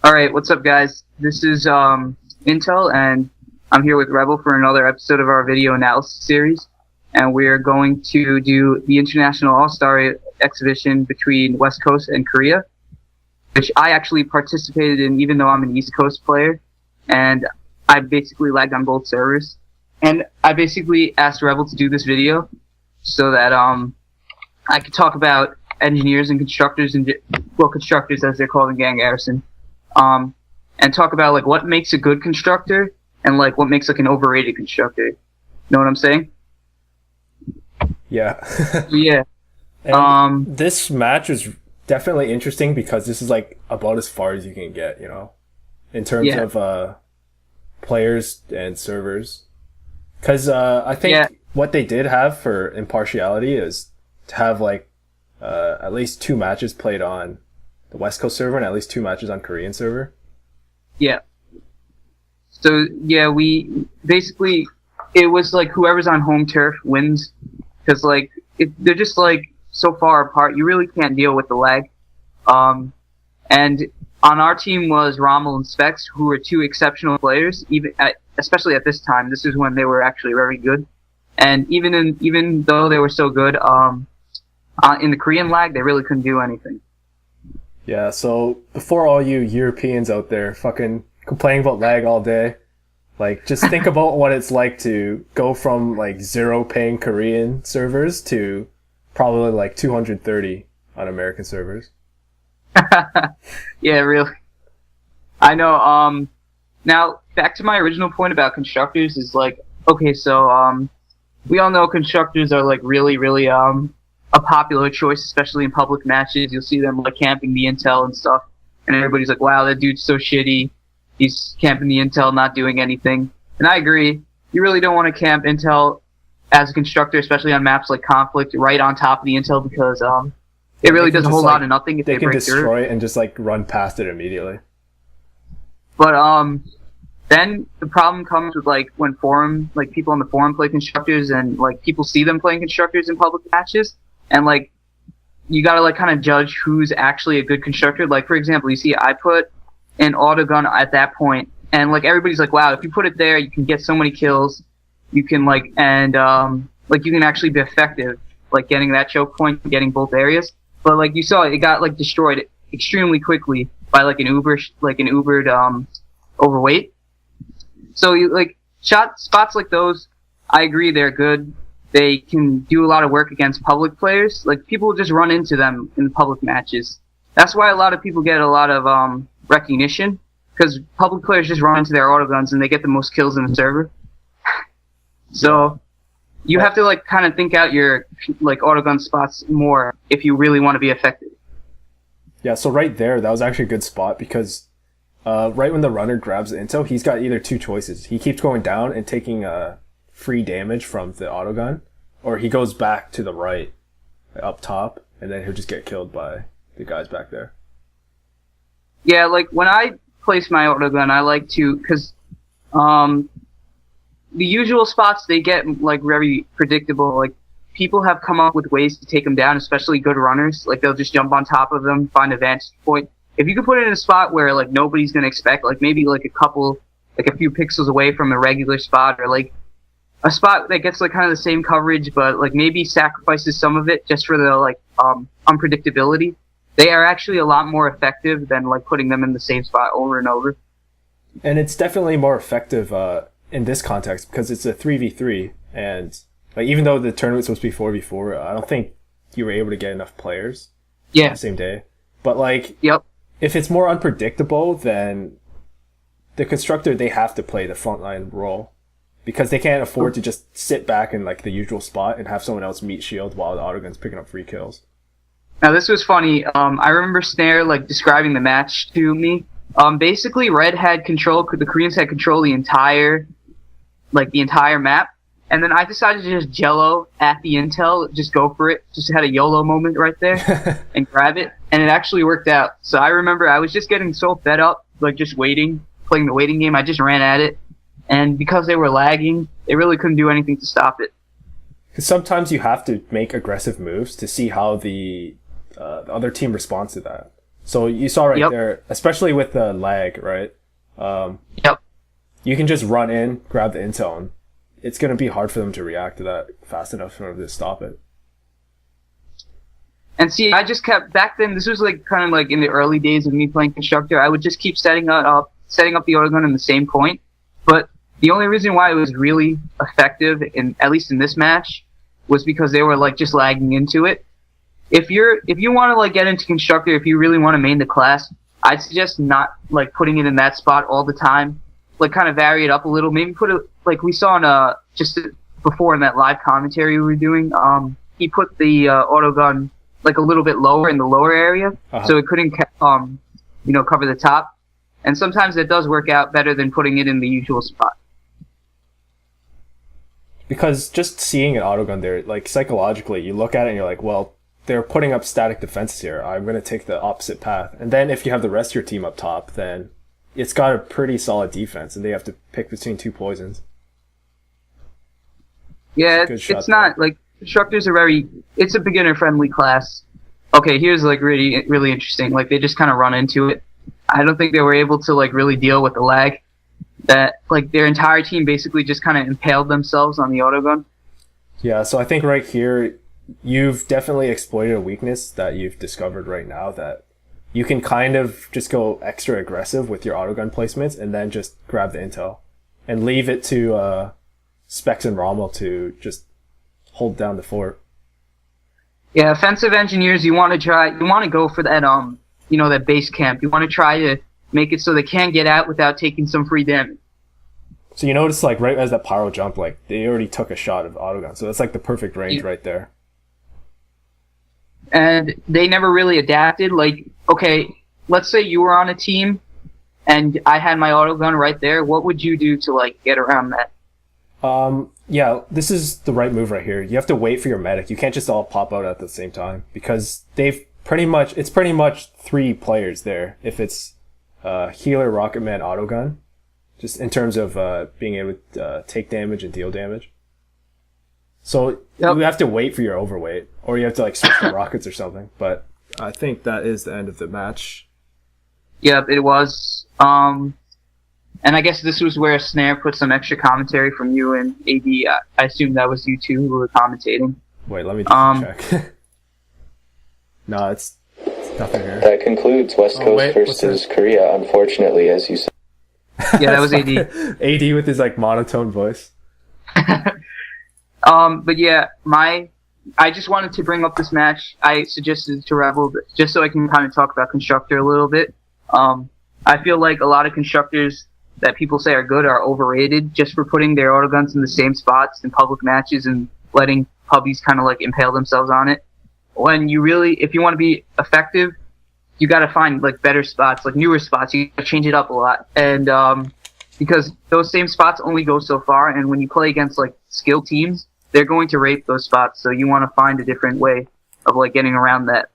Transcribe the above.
All right, what's up, guys? This is Intel, and I'm here with Rebel for another episode of our video analysis series. And we're going to do the International All-Star exhibition between West Coast and Korea, which I actually participated in, even though I'm an East Coast player. And I basically lagged on both servers. And I basically asked Rebel to do this video so that I could talk about engineers and constructors, and constructors as they're called in Gang Garrison. And talk about like what makes a good constructor and like what makes like an overrated constructor. Know what I'm saying? Yeah. Yeah. This match was definitely interesting because this is like about as far as you can get, you know, in terms of players and servers. Because I think what they did have for impartiality is to have like at least 2 matches played on the West Coast server and at least 2 matches on Korean server. Yeah. So yeah, we basically it was like whoever's on home turf wins, because like they're just like so far apart. You really can't deal with the lag. And on our team was Rommel and Specs, who were 2 exceptional players. Especially at this time, this is when they were actually very good. And even though they were so good, in the Korean lag, they really couldn't do anything. Yeah, so before all you Europeans out there fucking complaining about lag all day, like just think about what it's like to go from like 0 paying Korean servers to probably like 230 on American servers. Yeah, really. I know. Now back to my original point about constructors is like, okay, so we all know constructors are like really a popular choice, especially in public matches. You'll see them like camping the intel and stuff, and everybody's like, wow, that dude's so shitty. He's camping the intel, not doing anything. And I agree. You really don't want to camp intel as a constructor, especially on maps like Conflict, right on top of the intel, because it really does a whole lot of nothing if they can break destroy through. it and just like run past it immediately. But then the problem comes with like when people on the forum play constructors, and like people see them playing constructors in public matches. And like, you gotta like kind of judge who's actually a good constructor. Like, for example, you see I put an autogun at that point, and like everybody's like, wow, if you put it there, you can get so many kills. You can like, and like you can actually be effective, like getting that choke point, getting both areas. But like you saw, it got like destroyed extremely quickly by like an Ubered overweight. So you like spots like those. I agree, they're good. They can do a lot of work against public players. Like, people will just run into them in public matches. That's why a lot of people get a lot of recognition, because public players just run into their autoguns and they get the most kills in the server. So you have to like kind of think out your like autogun spots more if you really want to be effective. Yeah, so right there, that was actually a good spot because right when the runner grabs the intel, he's got either 2 choices. He keeps going down and taking free damage from the autogun, or he goes back to the right up top, and then he'll just get killed by the guys back there. Yeah, like when I place my autogun, I like to, because the usual spots, they get like very predictable. Like, people have come up with ways to take them down, especially good runners. Like, they'll just jump on top of them, find a vantage point. If you can put it in a spot where like nobody's gonna expect, like maybe like a few pixels away from a regular spot, or like a spot that gets like kind of the same coverage, but like maybe sacrifices some of it just for the like unpredictability, they are actually a lot more effective than like putting them in the same spot over and over. And it's definitely more effective in this context because it's a 3v3, and like even though the tournament's supposed to be 4v4, I don't think you were able to get enough players on the same day. But like, if it's more unpredictable, then the constructor, they have to play the frontline role, because they can't afford to just sit back in like the usual spot and have someone else meet shield while the autogun's picking up free kills. Now this was funny. I remember Snare like describing the match to me. Basically, Red had control. The Koreans had control of the entire map, and then I decided to just jello at the intel, just go for it. Just had a YOLO moment right there and grab it, and it actually worked out. So I remember I was just getting so fed up, like just playing the waiting game. I just ran at it. And because they were lagging, they really couldn't do anything to stop it. Because sometimes you have to make aggressive moves to see how the other team responds to that. So you saw right there, especially with the lag, right? Yep. You can just run in, grab the intel, and it's going to be hard for them to react to that fast enough for them to stop it. And see, I just kept, back then, this was like kind of like in the early days of me playing Constructor, I would just keep setting up the autogun in the same point. But the only reason why it was really effective, at least in this match, was because they were like just lagging into it. If you want to like get into Constructor, if you really want to main the class, I'd suggest not like putting it in that spot all the time. Like kind of vary it up a little. Maybe put it like we saw in just before in that live commentary we were doing. He put the autogun like a little bit lower in the lower area, so it couldn't cover the top. And sometimes it does work out better than putting it in the usual spot. Because just seeing an autogun there, like psychologically, you look at it and you're like, well, they're putting up static defenses here. I'm going to take the opposite path. And then if you have the rest of your team up top, then it's got a pretty solid defense, and they have to pick between two poisons. Yeah, it's not like Constructors are it's a beginner-friendly class. Okay, here's like really, really interesting. Like they just kind of run into it. I don't think they were able to like really deal with the lag. That like their entire team basically just kind of impaled themselves on the autogun. Yeah, so I think right here you've definitely exploited a weakness that you've discovered right now, that you can kind of just go extra aggressive with your autogun placements and then just grab the intel and leave it to Specs and Rommel to just hold down the fort. Yeah, offensive engineers, you want to go for that that base camp. You want to try to make it so they can't get out without taking some free damage. So you notice like right as that pyro jumped, like they already took a shot of the autogun, so that's like the perfect range right there. And they never really adapted. Like, okay, let's say you were on a team and I had my autogun right there. What would you do to like get around that? Yeah, this is the right move right here. You have to wait for your medic. You can't just all pop out at the same time, because it's pretty much 3 players there if it's healer, rocketman, autogun, just in terms of being able to take damage and deal damage. So you have to wait for your overweight, or you have to like switch to rockets or something. But I think that is the end of the match. Yep, it was. And I guess this was where Snare put some extra commentary from you and AD. I assume that was you two who were commentating. Wait, let me just check. No, it's nothing here. That concludes West Coast versus Korea, unfortunately, as you said. Yeah, that was AD. AD with his like monotone voice. But yeah, I just wanted to bring up this match. I suggested to Rebel just so I can kind of talk about Constructor a little bit. I feel like a lot of Constructors that people say are good are overrated just for putting their autoguns in the same spots in public matches and letting pubbies kind of like impale themselves on it. When if you want to be effective, you got to find like better spots, like newer spots. You got to change it up a lot. And because those same spots only go so far, and when you play against like skill teams, they're going to rape those spots. So you want to find a different way of like getting around that.